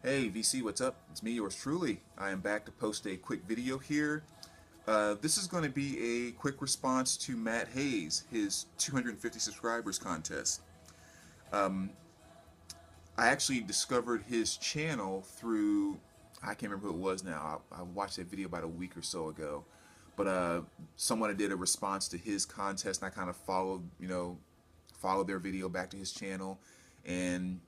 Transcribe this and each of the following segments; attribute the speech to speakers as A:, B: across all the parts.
A: Hey VC, what's up? It's me, yours truly. I am back to post a quick video here. This is going to be a quick response to Matt Hayes, his 250 subscribers contest. Um, I actually discovered his channel through, I can't remember who it was now. I watched that video about a week or so ago. But someone did a response to his contest, and I kind of followed their video back to his channel, and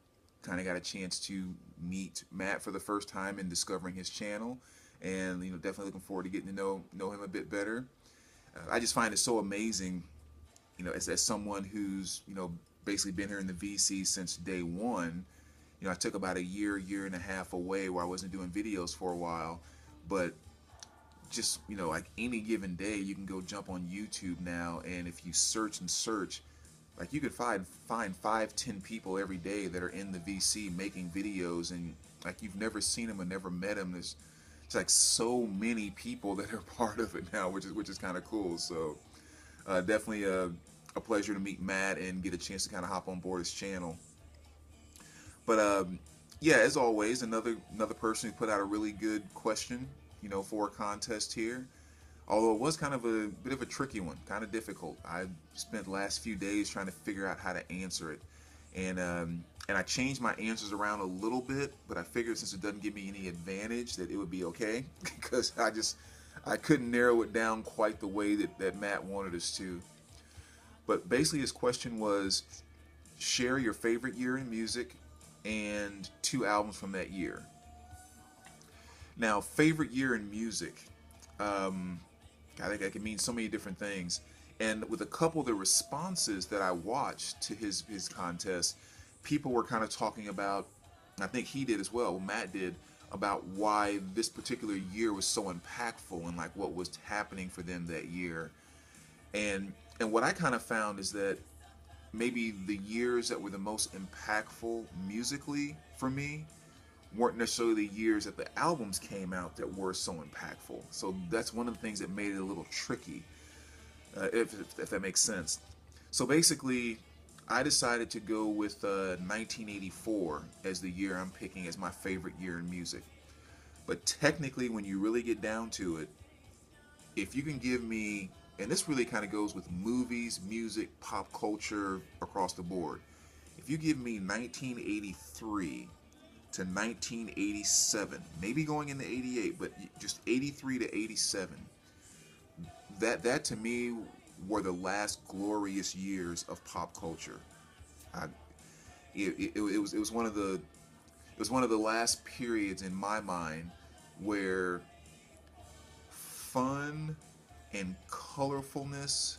A: kind of got a chance to meet Matt for the first time and discovering his channel, and definitely looking forward to getting to know him a bit better. I just find it so amazing, as someone who's basically been here in the VC since day one. I took about a year and a half away where I wasn't doing videos for a while, but just like any given day, you can go jump on YouTube now, and if you search and search, like you could find 5-10 people every day that are in the VC making videos, and like you've never seen them or never met them. There's it's like so many people that are part of it now, which is kind of cool. So definitely a pleasure to meet Matt and get a chance to kind of hop on board his channel. But yeah, as always, another person who put out a really good question, for a contest here. Although it was kind of a bit of a tricky one, kind of difficult. I spent the last few days trying to figure out how to answer it, and I changed my answers around a little bit. But I figured since it doesn't give me any advantage, that it would be okay because I couldn't narrow it down quite the way that Matt wanted us to. But basically, his question was: share your favorite year in music and 2 albums from that year. Now, favorite year in music. I think that can mean so many different things. And with a couple of the responses that I watched to his contest, people were kind of talking about, and I think he did as well, Matt did, about why this particular year was so impactful and like what was happening for them that year. And what I kind of found is that maybe the years that were the most impactful musically for me weren't necessarily the years that the albums came out that were so impactful. So that's one of the things that made it a little tricky, if that makes sense. So basically, I decided to go with 1984 as the year I'm picking as my favorite year in music. But technically, when you really get down to it, if you can give me, and this really kind of goes with movies, music, pop culture across the board, if you give me 1983 to 1987, maybe going into 88, but just 83 to 87. That to me were the last glorious years of pop culture. I, it was one of the last periods in my mind where fun and colorfulness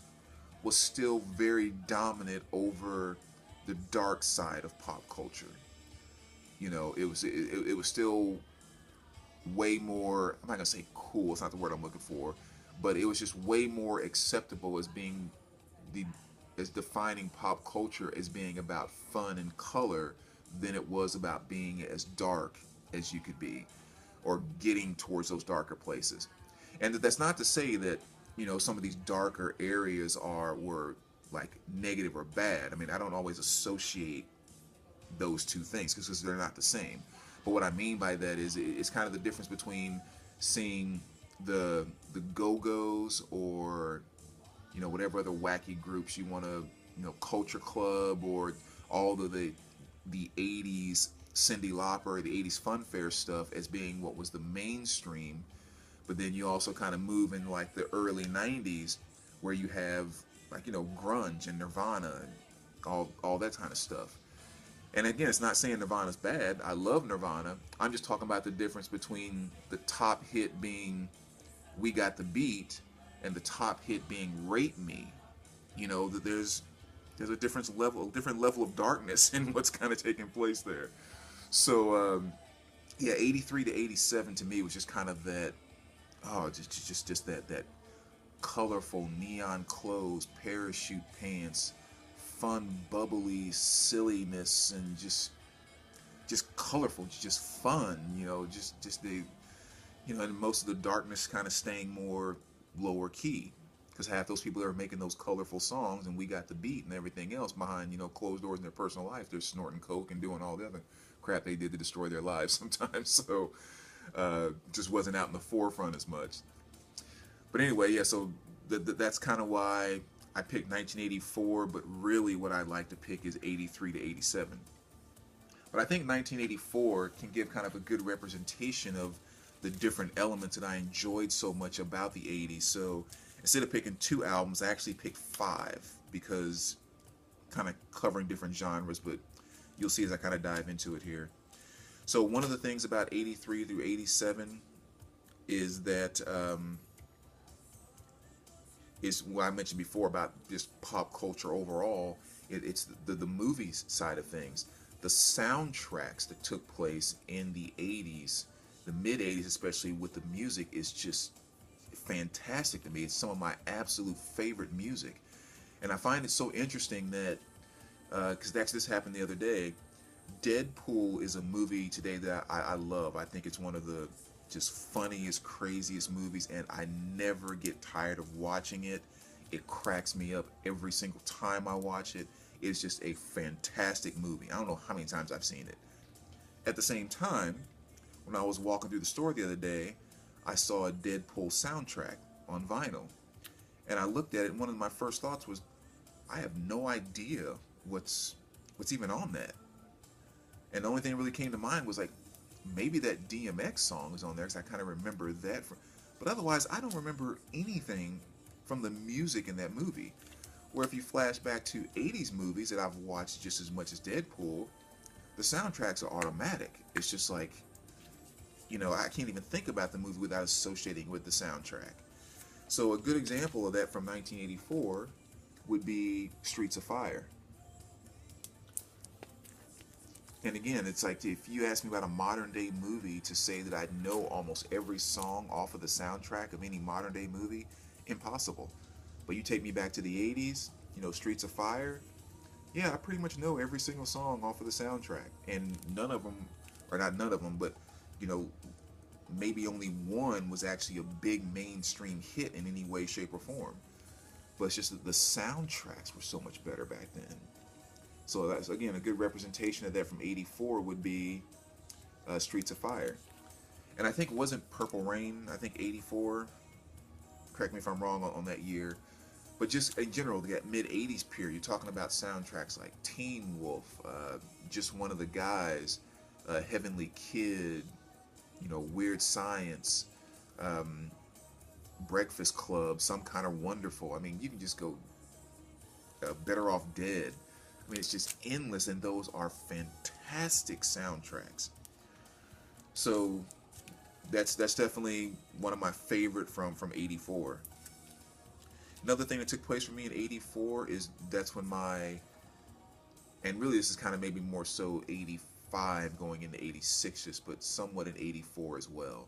A: was still very dominant over the dark side of pop culture. It was still way more, I'm not gonna say cool, it's not the word I'm looking for, but it was just way more acceptable as being the as defining pop culture as being about fun and color than it was about being as dark as you could be, or getting towards those darker places. And that's not to say that some of these darker areas were like negative or bad. I mean, I don't always associate those two things because they're not the same. But what I mean by that is it's kind of the difference between seeing the Go-Go's or whatever other wacky groups you want to, Culture Club, or all of the 80s Cyndi Lauper, the 80s fun fair stuff as being what was the mainstream. But then you also kind of move in like the early 90s where you have like grunge and Nirvana and all that kind of stuff. And again, it's not saying Nirvana's bad. I love Nirvana. I'm just talking about the difference between the top hit being "We Got the Beat" and the top hit being "Rape Me." That there's a different level of darkness in what's kind of taking place there. So yeah, 83 to 87 to me was just kind of that. Oh, just that colorful neon clothes, parachute pants, fun, bubbly silliness, and just colorful, just fun. just the and most of the darkness kind of staying more lower key, because half those people are making those colorful songs, and we got the beat and everything else behind, closed doors in their personal life. They're snorting coke and doing all the other crap they did to destroy their lives sometimes. So just wasn't out in the forefront as much. But anyway, yeah, so that's kind of why I picked 1984, but really what I like to pick is 83 to 87. But I think 1984 can give kind of a good representation of the different elements that I enjoyed so much about the 80s. So instead of picking 2 albums, I actually picked 5, because kind of covering different genres, but you'll see as I kind of dive into it here. So one of the things about 83 through 87 is that is what I mentioned before about just pop culture overall. It's the movies side of things. The soundtracks that took place in the 80s, the mid 80s especially, with the music is just fantastic to me. It's some of my absolute favorite music. And I find it so interesting that, because this happened the other day, Deadpool is a movie today that I love. I think it's one of the just funniest, craziest movies, and I never get tired of watching it. It cracks me up every single time I watch it. It's just a fantastic movie. I don't know how many times I've seen it. At the same time, when I was walking through the store the other day, I saw a Deadpool soundtrack on vinyl. And I looked at it, and one of my first thoughts was, I have no idea what's even on that. And the only thing that really came to mind was like, maybe that DMX song is on there, because I kind of remember that. But otherwise, I don't remember anything from the music in that movie. Where if you flash back to 80s movies that I've watched just as much as Deadpool, the soundtracks are automatic. It's just like, I can't even think about the movie without associating with the soundtrack. So a good example of that from 1984 would be Streets of Fire. And again, it's like, if you ask me about a modern day movie, to say that I know almost every song off of the soundtrack of any modern day movie, impossible. But you take me back to the 80s, Streets of Fire, yeah, I pretty much know every single song off of the soundtrack. And none of them, or not none of them, but, maybe only one was actually a big mainstream hit in any way, shape, or form. But it's just that the soundtracks were so much better back then. So that's, again, a good representation of that from 84 would be Streets of Fire. And I think it wasn't Purple Rain, I think 84. Correct me if I'm wrong on that year. But just in general, that mid-80s period, you're talking about soundtracks like Teen Wolf, Just One of the Guys, Heavenly Kid, Weird Science, Breakfast Club, Some Kind of Wonderful. I mean, you can just go Better Off Dead. I mean, it's just endless, and those are fantastic soundtracks. So that's definitely one of my favorite from 84. Another thing that took place for me in 84 is that's when and really this is kind of maybe more so 85 going into 86, just, but somewhat in 84 as well.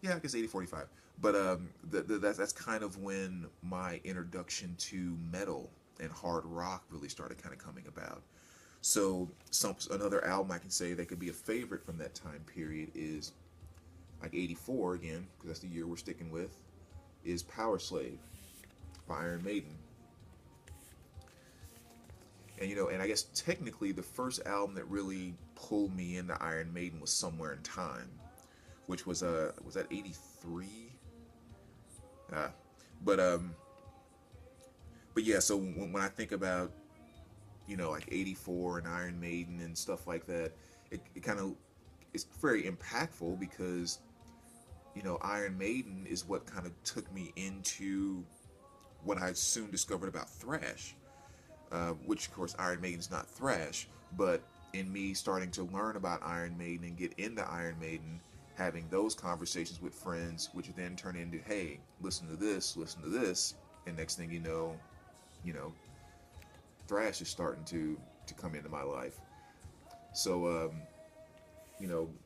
A: Yeah, I guess 80, 45. But that's kind of when my introduction to metal and hard rock really started kind of coming about. So another album I can say that could be a favorite from that time period is like 84 again, because that's the year we're sticking with, is Power Slave by Iron Maiden. And and I guess technically the first album that really pulled me into Iron Maiden was Somewhere in Time, which was that 83? But yeah, so when I think about like 84 and Iron Maiden and stuff like that, it kind of is very impactful, because Iron Maiden is what kind of took me into what I soon discovered about thrash, which of course Iron Maiden's not thrash, but in me starting to learn about Iron Maiden and get into Iron Maiden, having those conversations with friends, which then turn into, hey, listen to this, and next thing you know, thrash is starting to come into my life. So,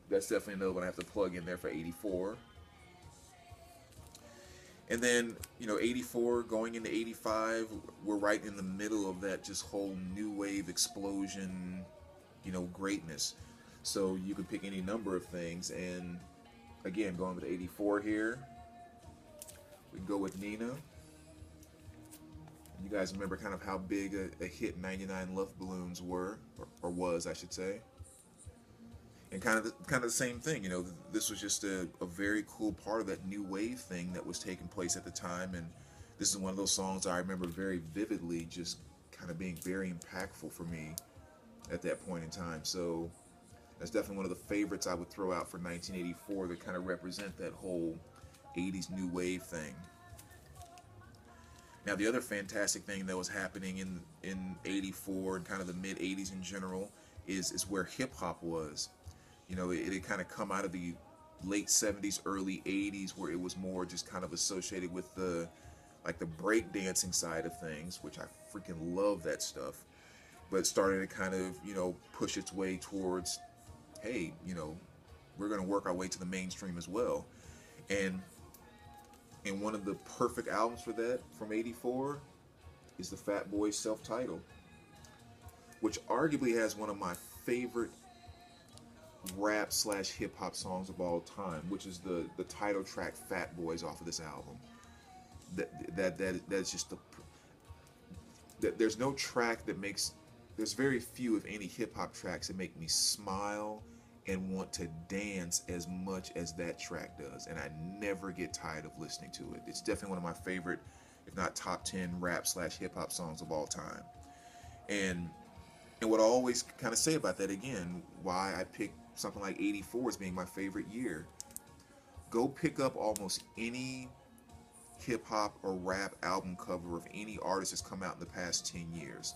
A: that's definitely another one I have to plug in there for 84. And then, 84 going into 85, we're right in the middle of that just whole new wave explosion, greatness. So you can pick any number of things. And again, going with 84 here, we can go with Nina. You guys remember kind of how big a hit 99 Love Balloons were, or was, I should say. And kind of the same thing, you know, this was just a very cool part of that new wave thing that was taking place at the time. And this is one of those songs I remember very vividly, just kind of being very impactful for me at that point in time. So that's definitely one of the favorites I would throw out for 1984 to kind of represent that whole 80s new wave thing. Now, the other fantastic thing that was happening in 84 and kind of the mid 80s in general is where hip hop was. You know, it had kind of come out of the late 70s, early 80s, where it was more just kind of associated with the like the break dancing side of things, which I freaking love that stuff. But it started to kind of, you know, push its way towards, hey, you know, we're going to work our way to the mainstream as well. And one of the perfect albums for that from 84 is the Fat Boys self-titled, which arguably has one of my favorite rap slash hip hop songs of all time, which is the title track Fat Boys off of this album. That's just there's no track that makes, there's very few, if any, hip hop tracks that make me smile and want to dance as much as that track does, and I never get tired of listening to it. It's definitely one of my favorite, if not top 10 rap slash hip hop songs of all time. And what I always kind of say about that, again, why I pick something like 84 as being my favorite year. Go pick up almost any hip hop or rap album cover of any artist that's come out in the past 10 years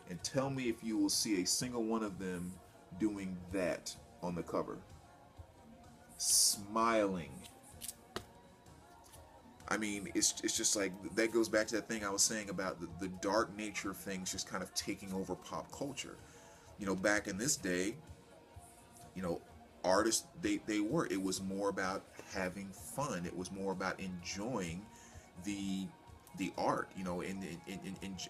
A: and tell me if you will see a single one of them doing that on the cover. Smiling. I mean, it's just like, that goes back to that thing I was saying about the dark nature of things just kind of taking over pop culture. You know, back in this day, you know, artists, it was more about having fun. It was more about enjoying the art, you know, and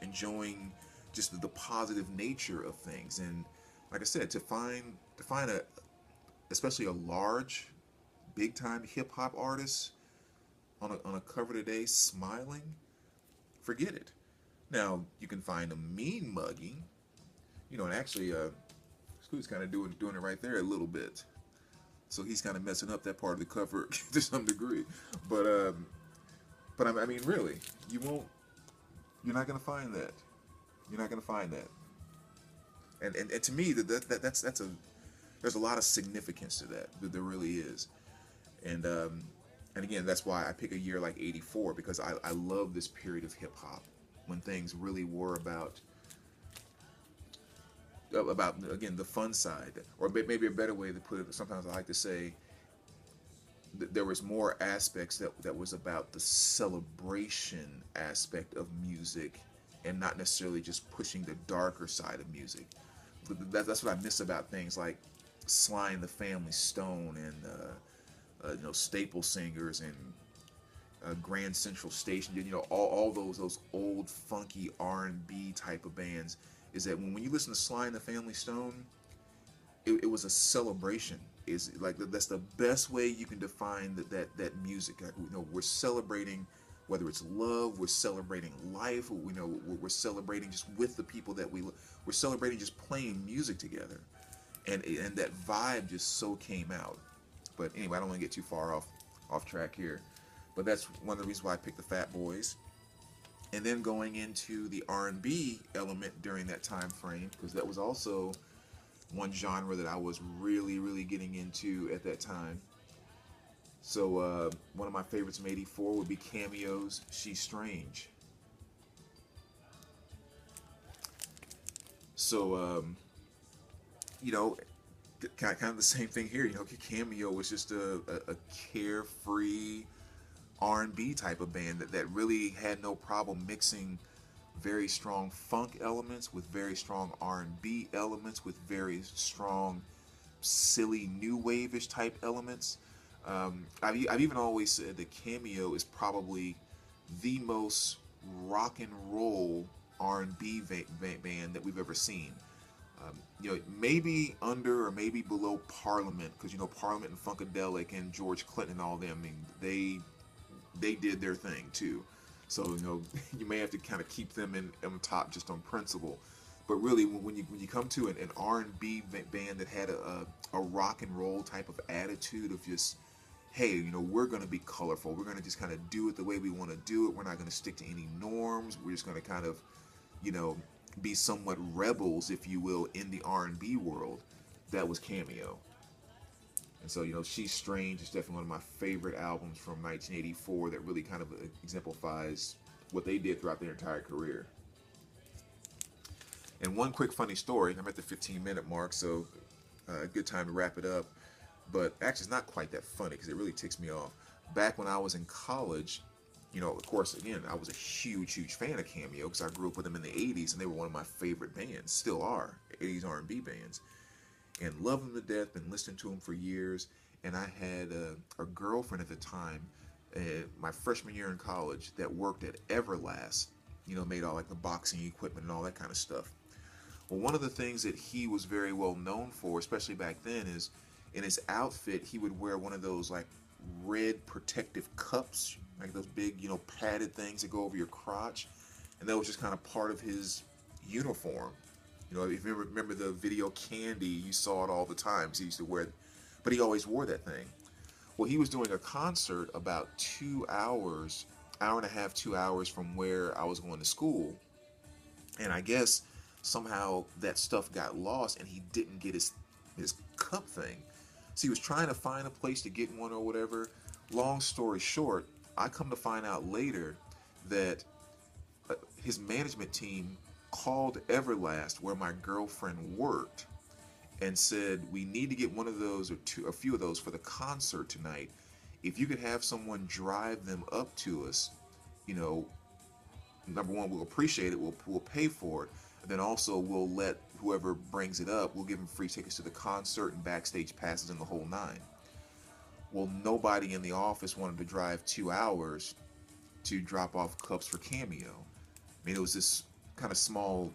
A: enjoying just the positive nature of things. And like I said, to find a, especially a large, big time hip hop artist on a cover today smiling, forget it. Now you can find a mean mugging, you know, and actually Scoot's kind of doing it right there a little bit. So he's kind of messing up that part of the cover to some degree. But I mean, really, you're not gonna find that. You're not gonna find that. And to me, that's there's a lot of significance to that. There really is. And again, that's why I pick a year like 84, because I love this period of hip hop when things really were about again the fun side, or maybe a better way to put it, sometimes I like to say there was more aspects that was about the celebration aspect of music and not necessarily just pushing the darker side of music. That's what I miss about things like Sly and the Family Stone and you know, Staple Singers and Grand Central Station. You know, all those old funky R&B type of bands. Is that when you listen to Sly and the Family Stone, it was a celebration. Is like that's the best way you can define that music. Like, you know, we're celebrating, whether it's love, we're celebrating life. You know, we're celebrating just with the people that we're celebrating just playing music together, and that vibe just so came out. But anyway, I don't want to get too far off track here. But that's one of the reasons why I picked the Fat Boys. And then going into the R&B element during that time frame, because that was also one genre that I was really, really getting into at that time. So one of my favorites from 84 would be Cameo's She's Strange. So, you know, kind of the same thing here. You know, Cameo was just a carefree R&B type of band that really had no problem mixing very strong funk elements with very strong R&B elements with very strong silly new wave-ish type elements. I've even always said that Cameo is probably the most rock and roll R&B band that we've ever seen. You know, maybe under or maybe below Parliament, because you know Parliament and Funkadelic and George Clinton and all them. I mean, they did their thing too. So, you know, you may have to kind of keep them in on top just on principle. But really, when you come to an R&B band that had a rock and roll type of attitude of just, hey, you know, we're going to be colorful. We're going to just kind of do it the way we want to do it. We're not going to stick to any norms. We're just going to kind of, you know, be somewhat rebels, if you will, in the R&B world. That was Cameo. And so, you know, She's Strange is definitely one of my favorite albums from 1984 that really kind of exemplifies what they did throughout their entire career. And one quick funny story, I'm at the 15-minute mark, so a good time to wrap it up. But actually, it's not quite that funny because it really ticks me off. Back when I was in college, you know, of course, again, I was a huge, huge fan of Cameo because I grew up with them in the 80s, and they were one of my favorite bands, still are, 80s R&B bands. And love them to death, been listening to them for years. And I had a girlfriend at the time, my freshman year in college, that worked at Everlast, you know, made all like the boxing equipment and all that kind of stuff. Well, one of the things that he was very well known for, especially back then, is in his outfit, he would wear one of those like red protective cups, like those big, you know, padded things that go over your crotch. And that was just kind of part of his uniform. You know, if you remember the video Candy, you saw it all the time. He used to wear it, but he always wore that thing. Well, he was doing a concert about 2 hours, hour and a half, 2 hours from where I was going to school. And I guess somehow that stuff got lost and he didn't get his cup thing. So he was trying to find a place to get one or whatever. Long story short, I come to find out later that his management team called Everlast, where my girlfriend worked, and said, we need to get one of those or a few of those for the concert tonight. If you could have someone drive them up to us, you know, number one, we'll appreciate it. We'll pay for it. And then also we'll let whoever brings it up, we'll give them free tickets to the concert and backstage passes and the whole nine. Well, nobody in the office wanted to drive 2 hours to drop off cups for Cameo. I mean, it was this kind of small,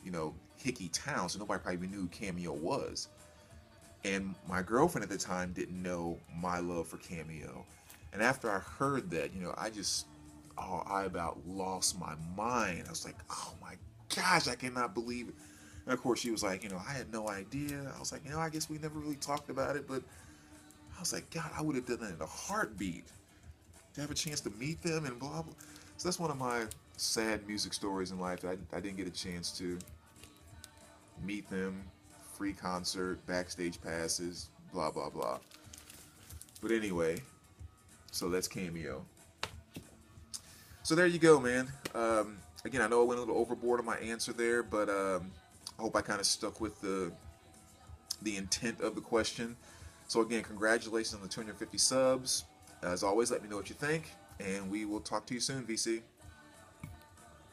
A: you know, hicky town, so nobody probably knew who Cameo was. And my girlfriend at the time didn't know my love for Cameo. And after I heard that, you know, I about lost my mind. I was like, oh my gosh, I cannot believe it. And of course, she was like, you know, I had no idea. I was like, you know, I guess we never really talked about it, but I was like, God, I would have done that in a heartbeat to have a chance to meet them and blah, blah. So that's one of my sad music stories in life. I didn't get a chance to meet them, free concert, backstage passes, blah, blah, blah. But anyway, so that's Cameo. So there you go, man. Again, I know I went a little overboard on my answer there, but I hope I kind of stuck with the intent of the question. So again, congratulations on the 250 subs. As always, let me know what you think, and we will talk to you soon, VC.